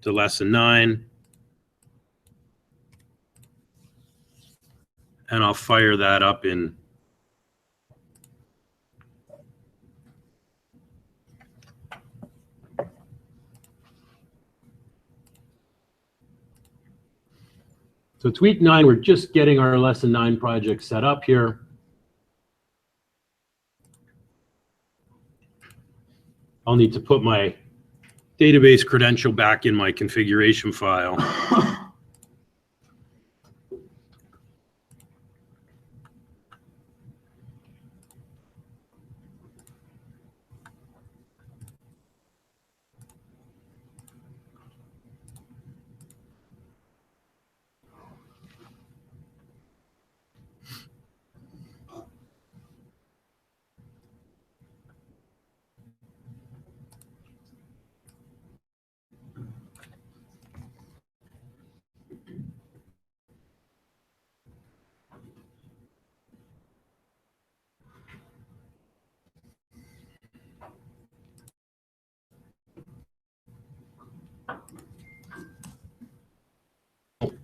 to lesson 9. And I'll fire that up in so it's week 9. We're just getting our lesson 9 project set up here. I'll need to put my database credential back in my configuration file.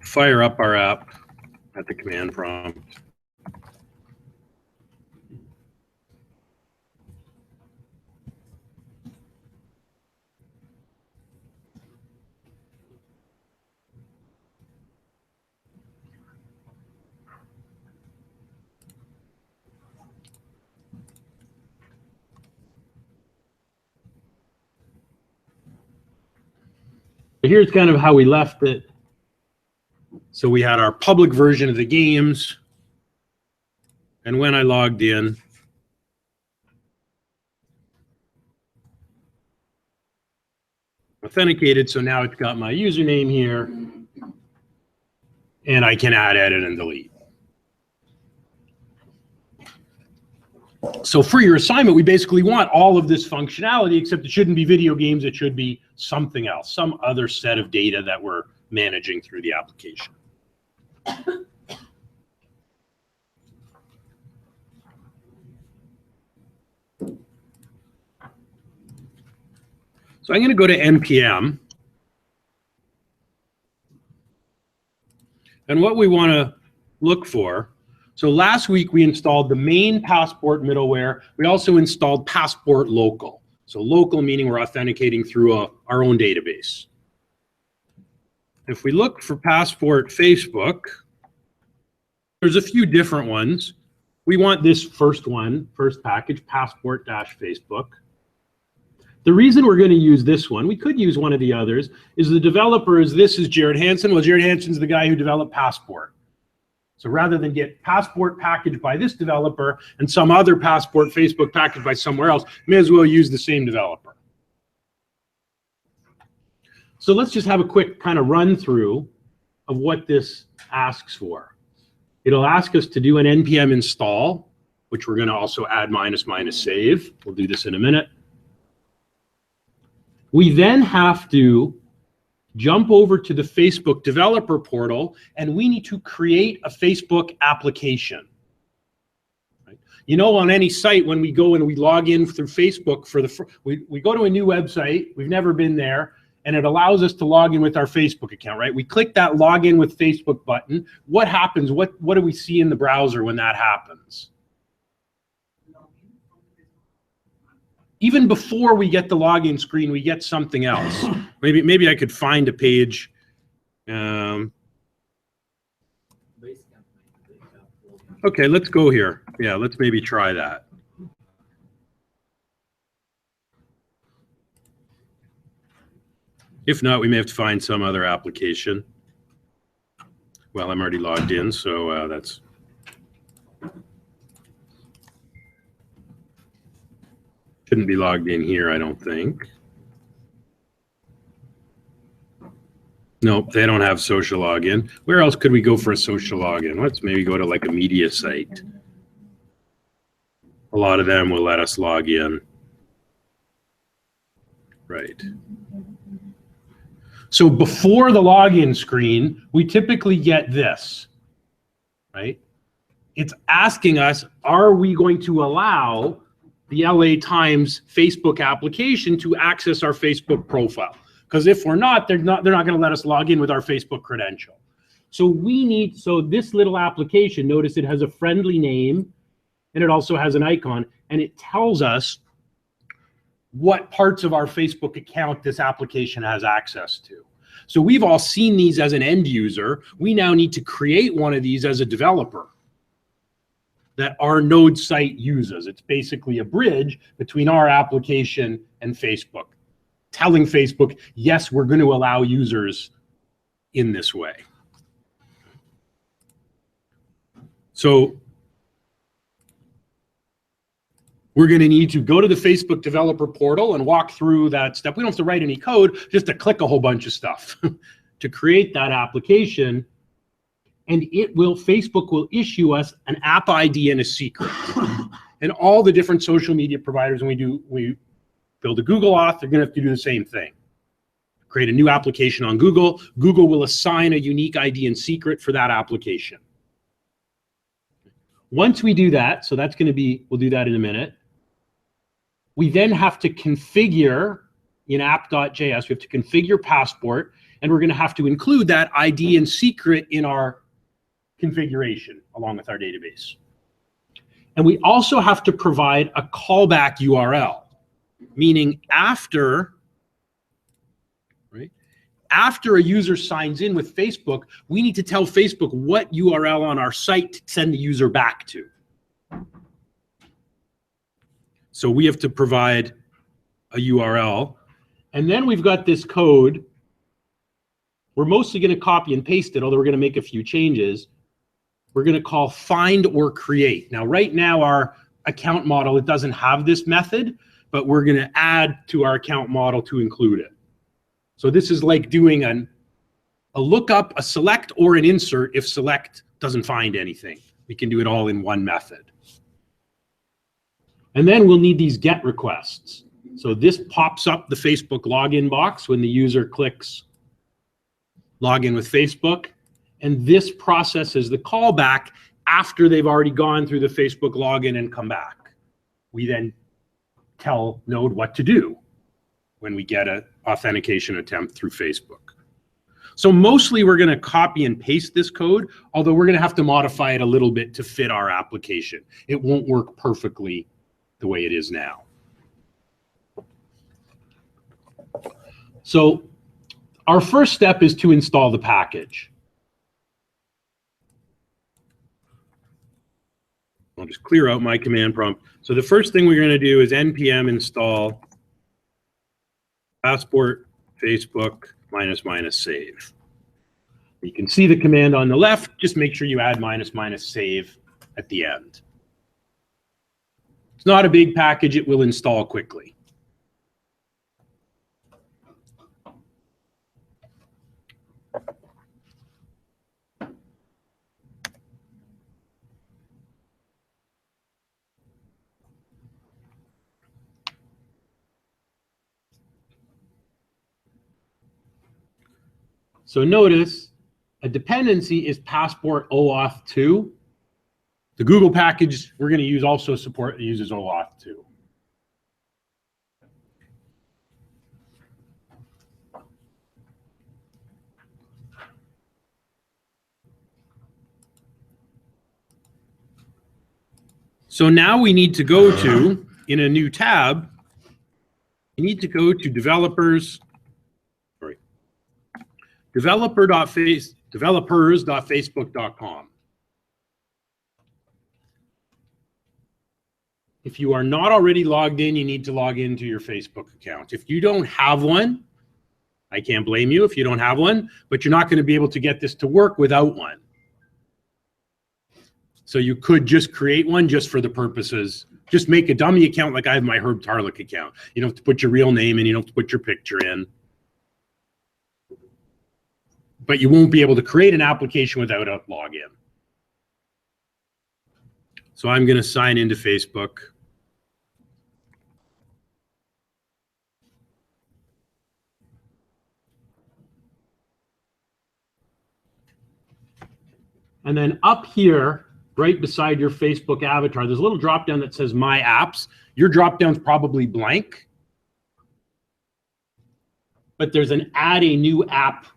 Fire up our app at the command prompt. Here's kind of how we left it. So we had our public version of the games. And when I logged in, authenticated, so now it's got my username here. And I can add, edit, and delete. So for your assignment, we basically want all of this functionality, except it shouldn't be video games. It should be something else, some other set of data that we're managing through the application. So I'm going to go to NPM. And what we want to look for, so last week we installed the main Passport middleware. We also installed Passport local. So local meaning we're authenticating through our own database. If we look for Passport Facebook, there's a few different ones. We want this first one, first package, Passport-Facebook. The reason we're going to use this one, we could use one of the others, is the developer this is Jared Hansen. Well, Jared Hansen's the guy who developed Passport. So rather than get Passport packaged by this developer and some other Passport Facebook packaged by somewhere else, may as well use the same developer. So let's just have a quick kind of run through of what this asks for. It'll ask us to do an npm install, which we're going to also add -- save. We'll do this in a minute. We then have to jump over to the Facebook developer portal, and we need to create a Facebook application. Right? You know, on any site, when we go and we log in through Facebook, we go to a new website, we've never been there, and it allows us to log in with our Facebook account, right? We click that login with Facebook button. What happens? What do we see in the browser when that happens? Even before we get the login screen, we get something else. Maybe I could find a page. Okay, let's go here. Yeah, let's maybe try that. If not, we may have to find some other application. Well, I'm already logged in, so that's... Shouldn't be logged in here, I don't think. Nope, they don't have social login. Where else could we go for a social login? Let's maybe go to like a media site. A lot of them will let us log in. Right. So before the login screen, we typically get this, right? It's asking us, are we going to allow the LA Times Facebook application to access our Facebook profile? Because if we're not, they're not going to let us log in with our Facebook credential. So so this little application, notice it has a friendly name and it also has an icon, and it tells us what parts of our Facebook account this application has access to. So we've all seen these as an end user. We now need to create one of these as a developer that our node site uses. It's basically a bridge between our application and Facebook, telling Facebook, yes, we're going to allow users in this way. So we're going to need to go to the Facebook developer portal and walk through that step. We don't have to write any code, just to click a whole bunch of stuff to create that application. And Facebook will issue us an app ID and a secret. And all the different social media providers, when we build a Google auth, they're going to have to do the same thing. Create a new application on Google. Google will assign a unique ID and secret for that application. Once we do that, so that's going to be, we'll do that in a minute. We then have to configure in app.js, we have to configure Passport, and we're going to have to include that ID and secret in our configuration along with our database. And we also have to provide a callback URL, meaning after a user signs in with Facebook, we need to tell Facebook what URL on our site to send the user back to. So we have to provide a URL. And then we've got this code. We're mostly going to copy and paste it, although we're going to make a few changes. We're going to call find or create. Now, right now, our account model, it doesn't have this method, but we're going to add to our account model to include it. So this is like doing a lookup, a select, or an insert if select doesn't find anything. We can do it all in one method. And then we'll need these GET requests. So this pops up the Facebook login box when the user clicks login with Facebook. And this processes the callback after they've already gone through the Facebook login and come back. We then tell Node what to do when we get an authentication attempt through Facebook. So mostly we're going to copy and paste this code, although we're going to have to modify it a little bit to fit our application. It won't work perfectly the way it is now. So our first step is to install the package. I'll just clear out my command prompt. So the first thing we're going to do is npm install Passport Facebook -- save. You can see the command on the left. Just make sure you add -- save at the end. It's not a big package. It will install quickly. So notice a dependency is Passport OAuth 2. The Google package we're going to use also uses OAuth 2. So now we need to go to, in a new tab, you need to go to developers.facebook.com. If you are not already logged in, you need to log into your Facebook account. If you don't have one, I can't blame you if you don't have one, but you're not going to be able to get this to work without one. So you could just create one just for the purposes. Just make a dummy account like I have my Herb Tarlick account. You don't have to put your real name in. You don't have to put your picture in. But you won't be able to create an application without a login. So I'm going to sign into Facebook. And then up here, right beside your Facebook avatar, there's a little drop down that says My Apps. Your drop down's probably blank. but there's an add a new app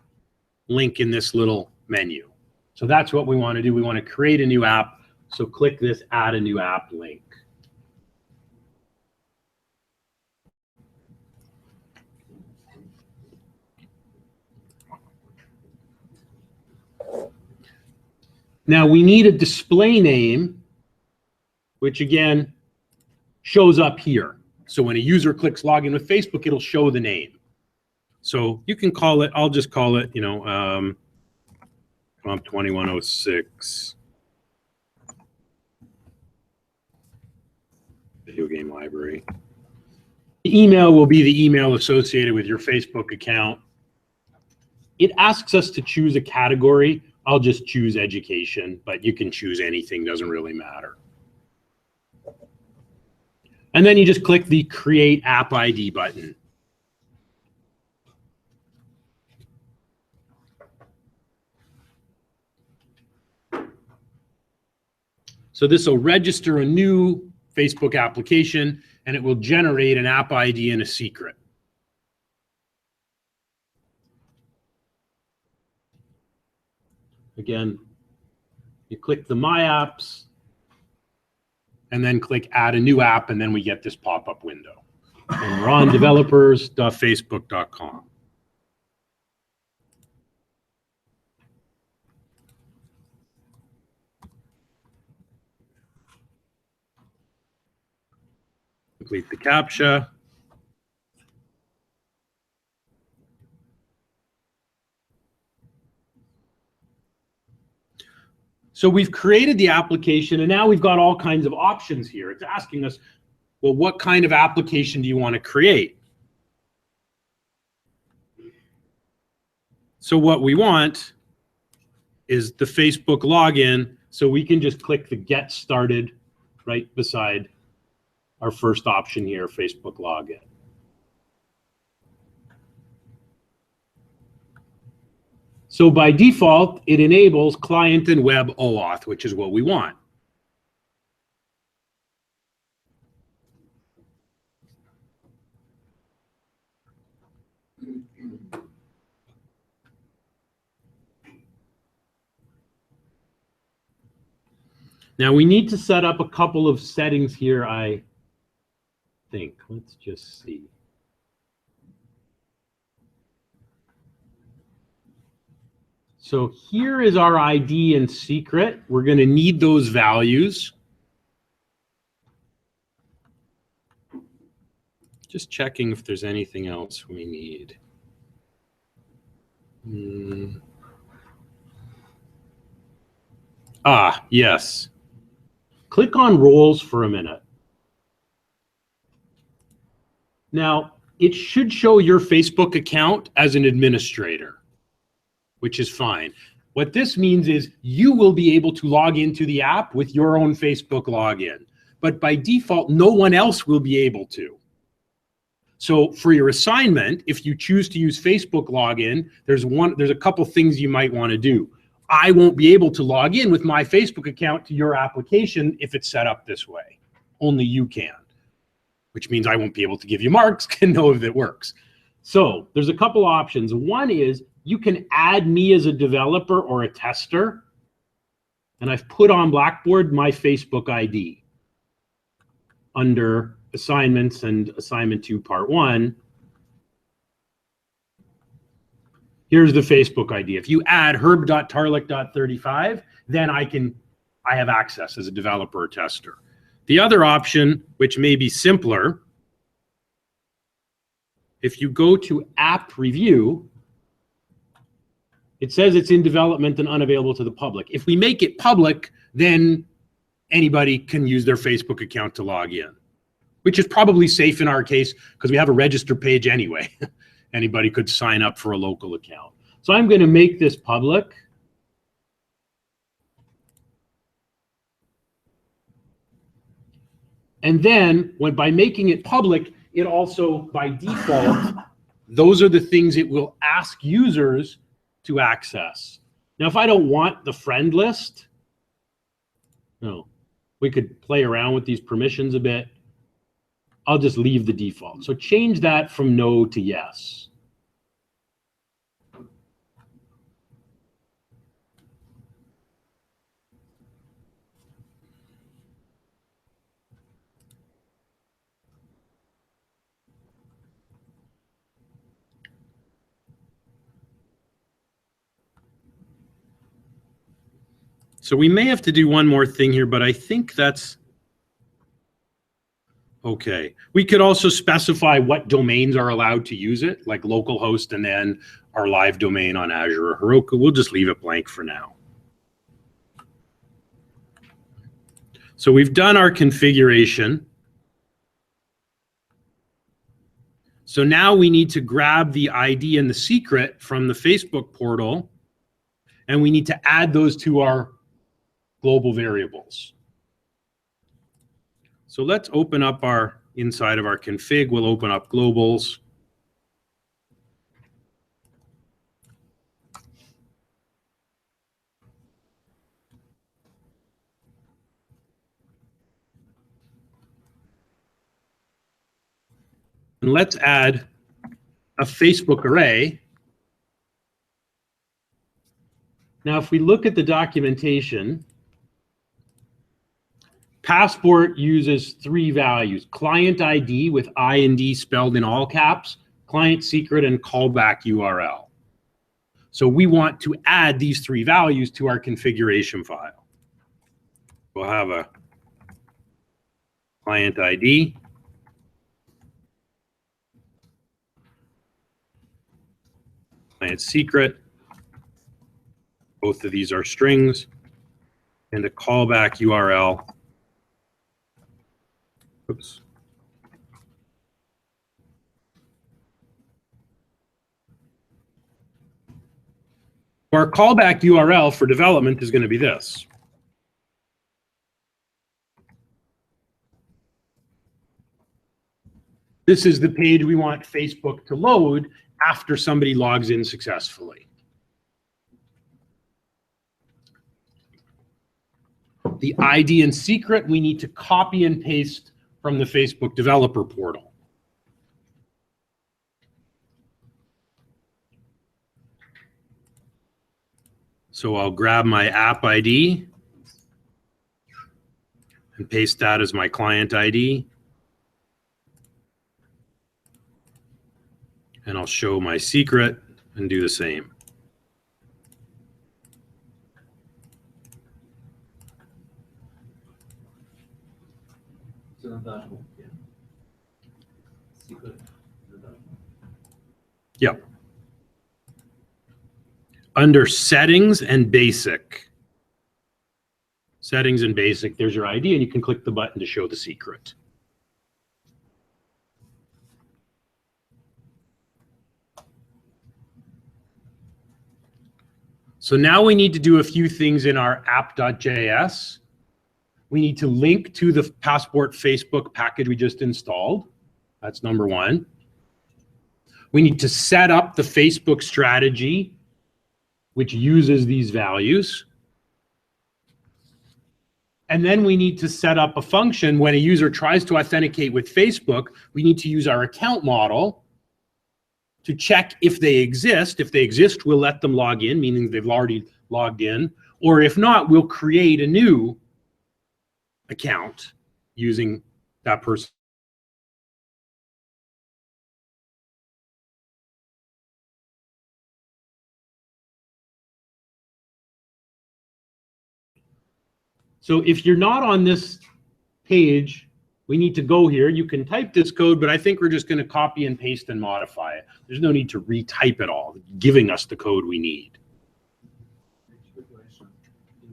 link in this little menu. So that's what we want to do. We want to create a new app. So click this add a new app link. Now we need a display name, which again shows up here. So when a user clicks login with Facebook, it'll show the name. So you can call it, I'll just call it, COMP2106 video game library. The email will be the email associated with your Facebook account. It asks us to choose a category. I'll just choose education, but you can choose anything, doesn't really matter. And then you just click the Create App ID button. So this will register a new Facebook application, and it will generate an app ID and a secret. Again, you click the My Apps, and then click Add a New App, and then we get this pop-up window. And we're on developers.facebook.com. Complete the CAPTCHA. So we've created the application, and now we've got all kinds of options here. It's asking us, well, what kind of application do you want to create? So what we want is the Facebook login, so we can just click the Get Started right beside our first option here, Facebook login. So by default, it enables client and web OAuth, which is what we want. Now we need to set up a couple of settings here, I think. Let's just see. So here is our ID and secret. We're going to need those values. Just checking if there's anything else we need. Yes. Click on roles for a minute. Now, it should show your Facebook account as an administrator, which is fine. What this means is you will be able to log into the app with your own Facebook login, but by default, no one else will be able to. So for your assignment, if you choose to use Facebook login, there's a couple things you might want to do. I won't be able to log in with my Facebook account to your application if it's set up this way. Only you can, which means I won't be able to give you marks and know if it works. So there's a couple options. One is you can add me as a developer or a tester, and I've put on Blackboard my Facebook ID under assignments and assignment 2 part 1. Here's the Facebook ID. If you add herb.tarlick.35, then I have access as a developer or tester. The other option, which may be simpler, if you go to app review, it says it's in development and unavailable to the public. If we make it public, then anybody can use their Facebook account to log in, which is probably safe in our case because we have a register page anyway. Anybody could sign up for a local account. So I'm going to make this public. And then by making it public, it also, by default, those are the things it will ask users to access. Now, if I don't want the friend list, we could play around with these permissions a bit. I'll just leave the default. So change that from no to yes. So we may have to do one more thing here, but I think that's okay. We could also specify what domains are allowed to use it, like localhost and then our live domain on Azure or Heroku. We'll just leave it blank for now. So we've done our configuration. So now we need to grab the ID and the secret from the Facebook portal, and we need to add those to our global variables. So let's open up our inside of our config. We'll open up globals. And let's add a Facebook array. Now, if we look at the documentation, Passport uses 3 values: client ID with I and D spelled in all caps, client secret, and callback URL. So we want to add these 3 values to our configuration file. We'll have a client ID, client secret, both of these are strings, and a callback URL. Oops. Our callback URL for development is going to be this. This is the page we want Facebook to load after somebody logs in successfully. The ID and secret we need to copy and paste from the Facebook developer portal. So I'll grab my app ID and paste that as my client ID. And I'll show my secret and do the same. Yep. Under settings and basic. Settings and basic, there's your ID, and you can click the button to show the secret. So now we need to do a few things in our app.js. We need to link to the Passport Facebook package we just installed. That's number 1. We need to set up the Facebook strategy, which uses these values. And then we need to set up a function when a user tries to authenticate with Facebook. We need to use our account model to check if they exist. If they exist, we'll let them log in, meaning they've already logged in. Or if not, we'll create a new account using that person. So if you're not on this page, we need to go here. You can type this code, but I think we're just going to copy and paste and modify it. There's no need to retype it all, giving us the code we need. In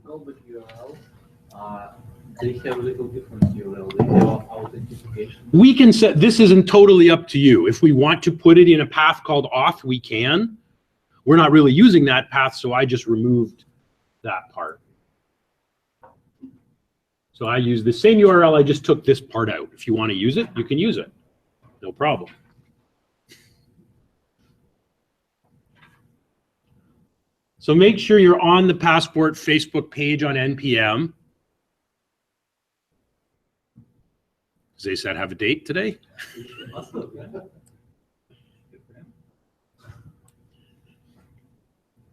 callback URL, they have a little different URL. They have authentication. We can set, this isn't totally up to you. If we want to put it in a path called auth, we can. We're not really using that path, so I just removed that part. So I use the same URL, I just took this part out. If you want to use it, you can use it. No problem. So make sure you're on the Passport Facebook page on NPM. Does they said have a date today?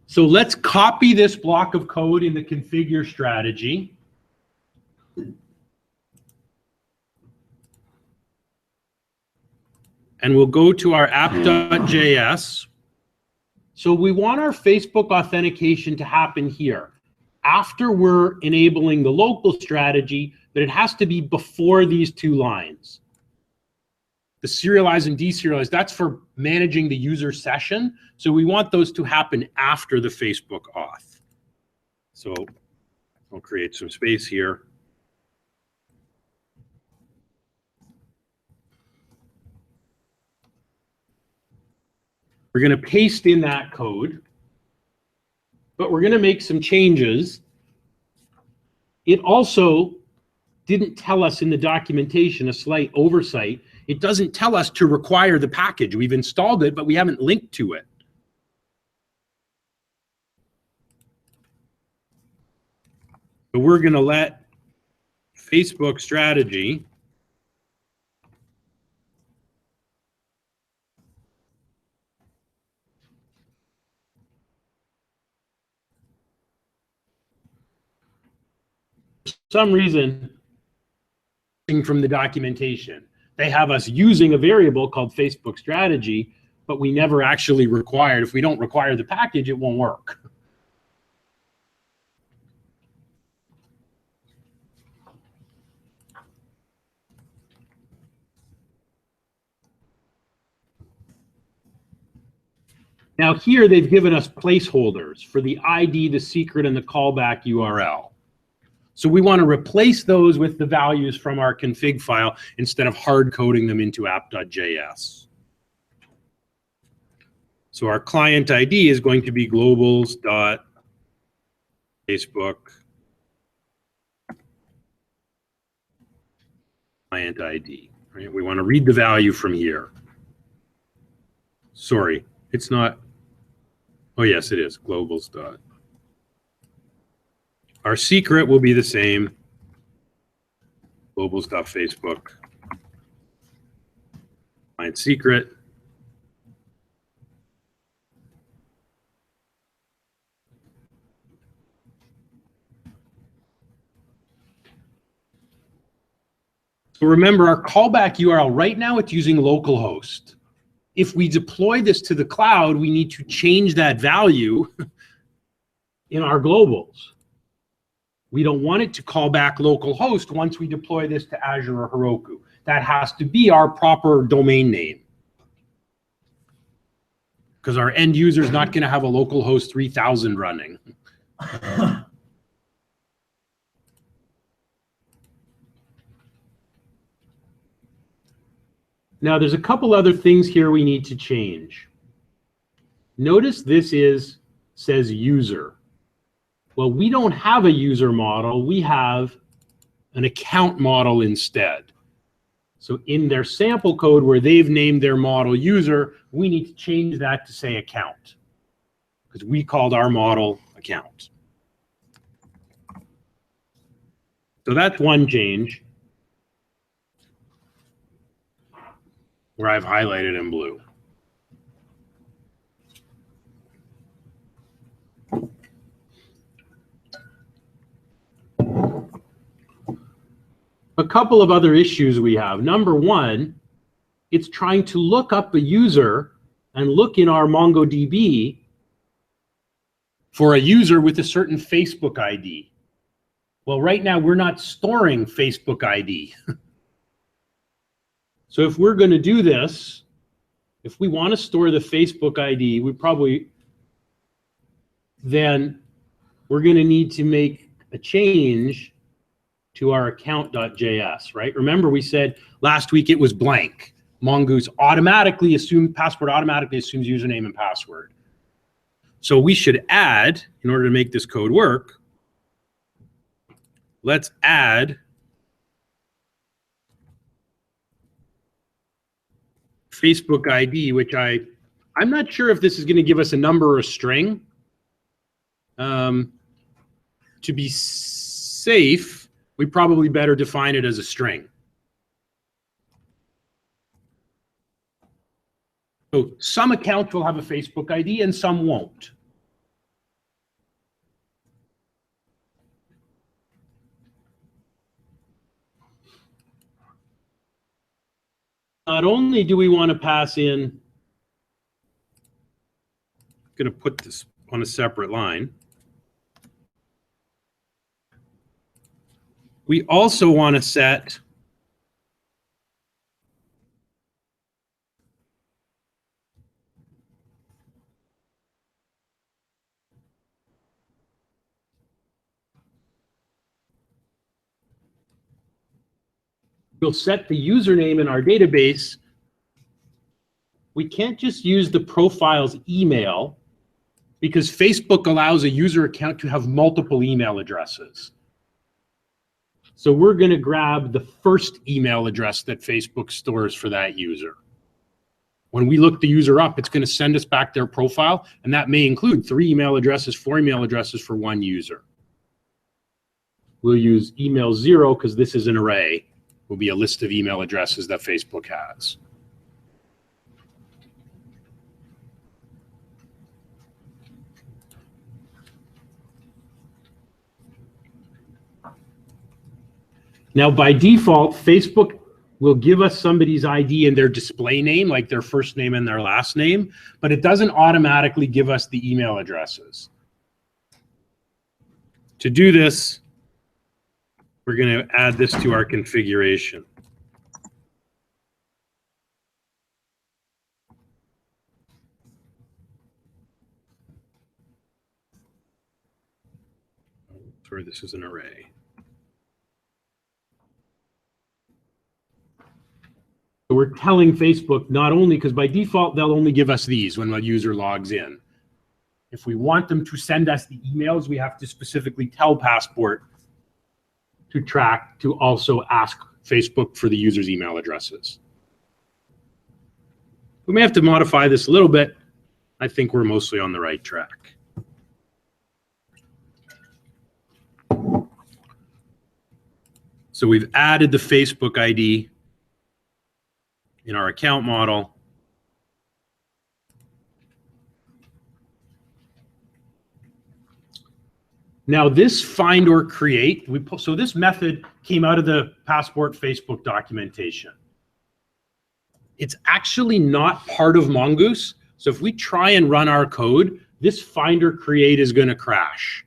So let's copy this block of code in the configure strategy. And we'll go to our app.js. So we want our Facebook authentication to happen here. after we're enabling the local strategy, but it has to be before these two lines. The serialize and deserialize, that's for managing the user session. So we want those to happen after the Facebook auth. So I'll create some space here. We're going to paste in that code, but we're going to make some changes. It also didn't tell us in the documentation, a slight oversight. It doesn't tell us to require the package. We've installed it, but we haven't linked to it. So we're going to let Facebook strategy for some reason from the documentation. They have us using a variable called Facebook strategy, but we never actually required. If we don't require the package, it won't work. Now here they've given us placeholders for the ID, the secret, and the callback URL. So we want to replace those with the values from our config file instead of hard coding them into app.js. So our client ID is going to be globals.facebook client ID. Right? We want to read the value from here. Sorry, it's not. Oh yes, it is globals. Our secret will be the same, globals.facebook, client secret. So remember our callback URL, right now it's using localhost. If we deploy this to the cloud, we need to change that value in our globals. We don't want it to call back localhost once we deploy this to Azure or Heroku. That has to be our proper domain name. Because our end user is not going to have a localhost 3000 running. Now there's a couple other things here we need to change. Notice this says user. Well, we don't have a user model, we have an account model instead. So in their sample code where they've named their model user, we need to change that to say account, because we called our model account. So that's one change where I've highlighted in blue. A couple of other issues we have. Number one, it's trying to look up a user and look in our MongoDB for a user with a certain Facebook ID. Well, right now we're not storing Facebook ID. So if we're going to do this, if we want to store the Facebook ID, then we're going to need to make a change to our account.js, right? Remember we said last week it was blank. Mongoose automatically assumes username and password. So we should add, in order to make this code work, let's add Facebook ID, which I'm not sure if this is going to give us a number or a string. To be safe, we probably better define it as a string. So some accounts will have a Facebook ID and some won't. Not only do we want to pass in, I'm going to put this on a separate line. We also want to set we'll set the username in our database. We can't just use the profile's email because Facebook allows a user account to have multiple email addresses. So we're going to grab the first email address that Facebook stores for that user. When we look the user up, it's going to send us back their profile, and that may include 3 email addresses, 4 email addresses for one user. We'll use email 0 because this is an array. Will be a list of email addresses that Facebook has. Now, by default, Facebook will give us somebody's ID and their display name, like their first name and their last name, but it doesn't automatically give us the email addresses. To do this, we're going to add this to our configuration. Sorry, this is an array. So we're telling Facebook not only, because by default, they'll only give us these when a user logs in. If we want them to send us the emails, we have to specifically tell Passport to track to also ask Facebook for the user's email addresses. We may have to modify this a little bit. I think we're mostly on the right track. So we've added the Facebook ID in our account model. Now this find or create, so this method came out of the Passport Facebook documentation. It's actually not part of Mongoose. So if we try and run our code, this find or create is going to crash.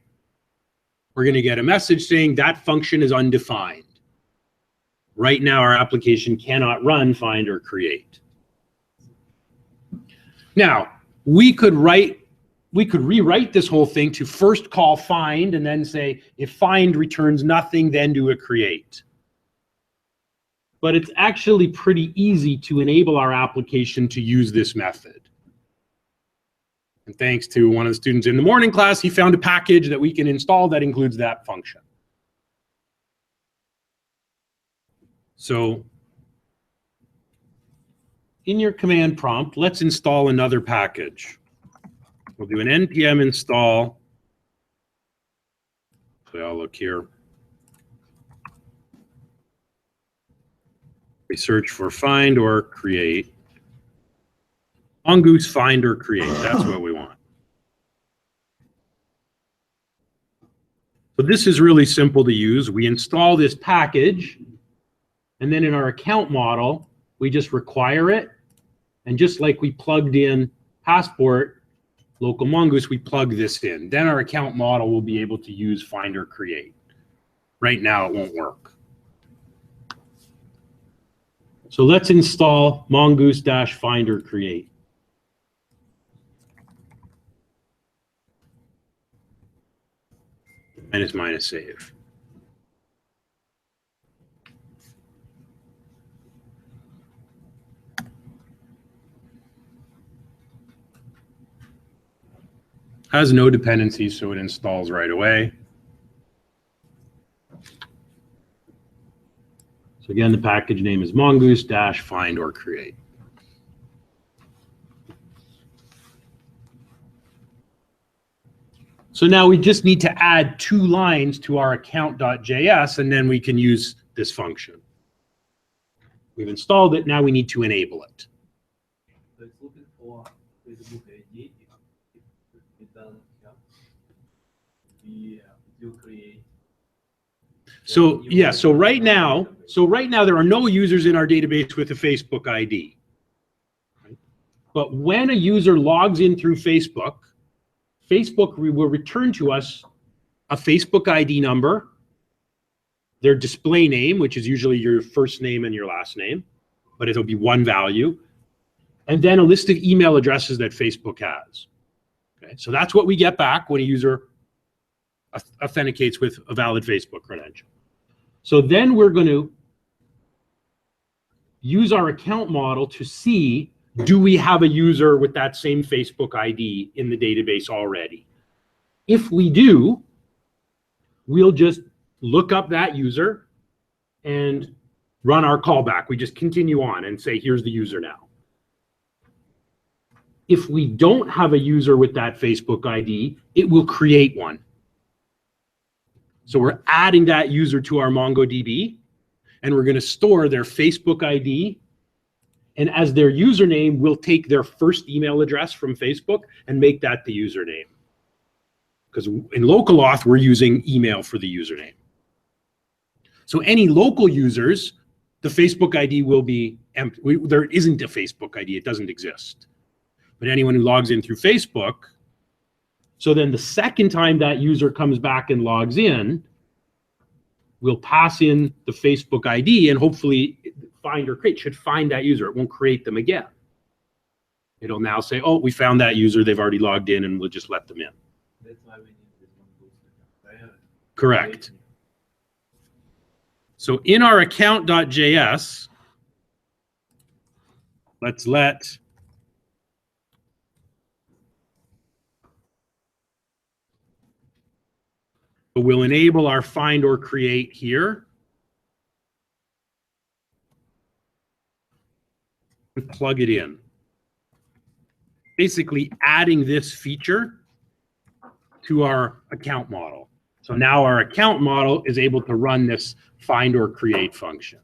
We're going to get a message saying that function is undefined. Right now, our application cannot run find or create. Now, we could rewrite this whole thing to first call find and then say, if find returns nothing, then do a create. But it's actually pretty easy to enable our application to use this method. And thanks to one of the students in the morning class, he found a package that we can install that includes that function. So in your command prompt, let's install another package. We'll do an npm install. So I'll look here. We search for find or create. Mongoose find or create, that's what we want. So this is really simple to use. We install this package, and then in our account model, we just require it. And just like we plugged in Passport, local Mongoose, we plug this in. Then our account model will be able to use find or create. Right now, it won't work. So let's install mongoose-find or create. Minus save. Has no dependencies, so it installs right away. So again, the package name is mongoose-find or create. So now we just need to add 2 lines to our account.js, and then we can use this function. We've installed it, now we need to enable it. So it's looking for Facebook ID. If it doesn't have, it will create. So yeah, so right now there are no users in our database with a Facebook ID. Right? But when a user logs in through Facebook, Facebook will return to us a Facebook ID number, their display name, which is usually your first name and your last name, but it'll be one value, and then a list of email addresses that Facebook has. Okay, so that's what we get back when a user authenticates with a valid Facebook credential. So then we're going to use our account model to see, do we have a user with that same Facebook ID in the database already? If we do, we'll just look up that user and run our callback. We just continue on and say, here's the user now. If we don't have a user with that Facebook ID, it will create one. So we're adding that user to our MongoDB, and we're going to store their Facebook ID. And as their username, we'll take their first email address from Facebook and make that the username. Because in localauth, we're using email for the username. So any local users, the Facebook ID will be empty. There isn't a Facebook ID. It doesn't exist. But anyone who logs in through Facebook, so then the second time that user comes back and logs in, we'll pass in the Facebook ID, and hopefully find or create should find that user. It won't create them again. It'll now say, oh, we found that user. They've already logged in, and we'll just let them in. That's why we need this Mongoose. Correct. So in our account.js, let's let we'll enable our find or create here. And plug it in. Basically adding this feature to our account model. So now our account model is able to run this find or create function.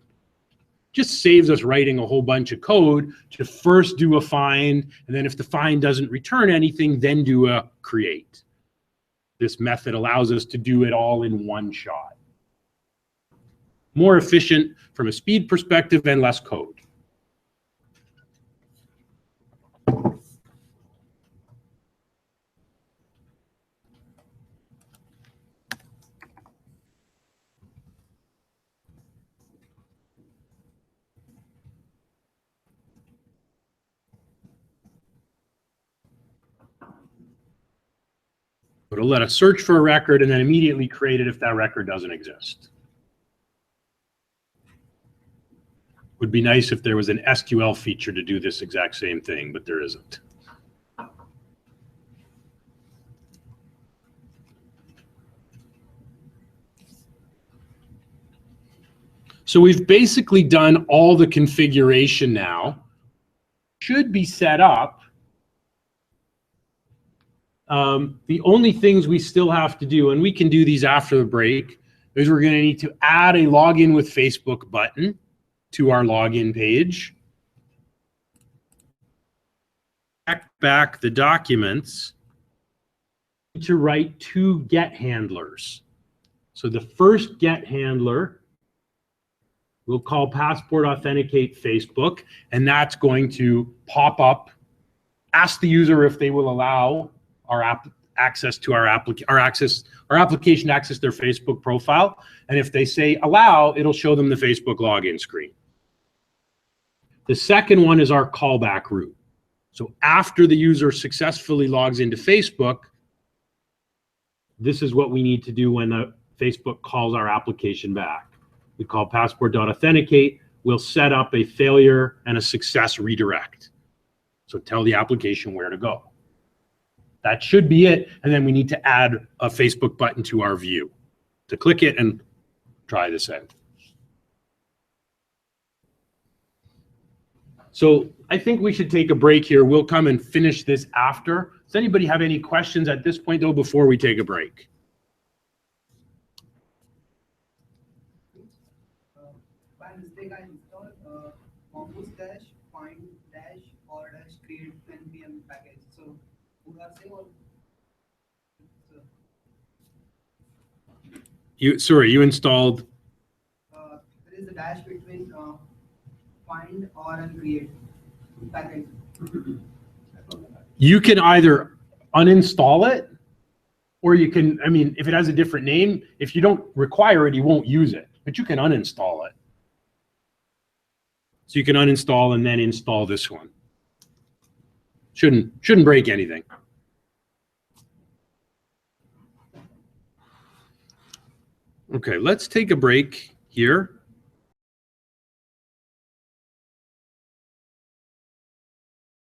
Just saves us writing a whole bunch of code to first do a find, and then if the find doesn't return anything, then do a create. This method allows us to do it all in one shot. More efficient from a speed perspective and less code. It'll let us search for a record and then immediately create it if that record doesn't exist. Would be nice if there was an SQL feature to do this exact same thing, but there isn't. So we've basically done all the configuration now. Should be set up. The only things we still have to do, and we can do these after the break, is we're going to need to add a login with Facebook button to our login page. Back the documents to write two get handlers. So the first get handler we'll call Passport Authenticate Facebook, and that's going to pop up, ask the user if they will allow our access to our application to access their Facebook profile, and if they say allow, it'll show them the Facebook login screen. The second one is our callback route. So after the user successfully logs into Facebook, this is what we need to do when the Facebook calls our application back. We call passport.authenticate. We'll set up a failure and a success redirect. So tell the application where to go. That should be it. And then we need to add a Facebook button to our view to click it and try this out. So I think we should take a break here. We'll come and finish this after. Does anybody have any questions at this point, though, before we take a break? By mistake, I installed Mongoose dash find dash or dash create npm package. So, would I say or you installed? There is a dash between find or and create package. You can either uninstall it, or you can, I mean, if it has a different name, if you don't require it, you won't use it. but you can uninstall it. So you can uninstall and then install this one. Shouldn't break anything. Okay, let's take a break here.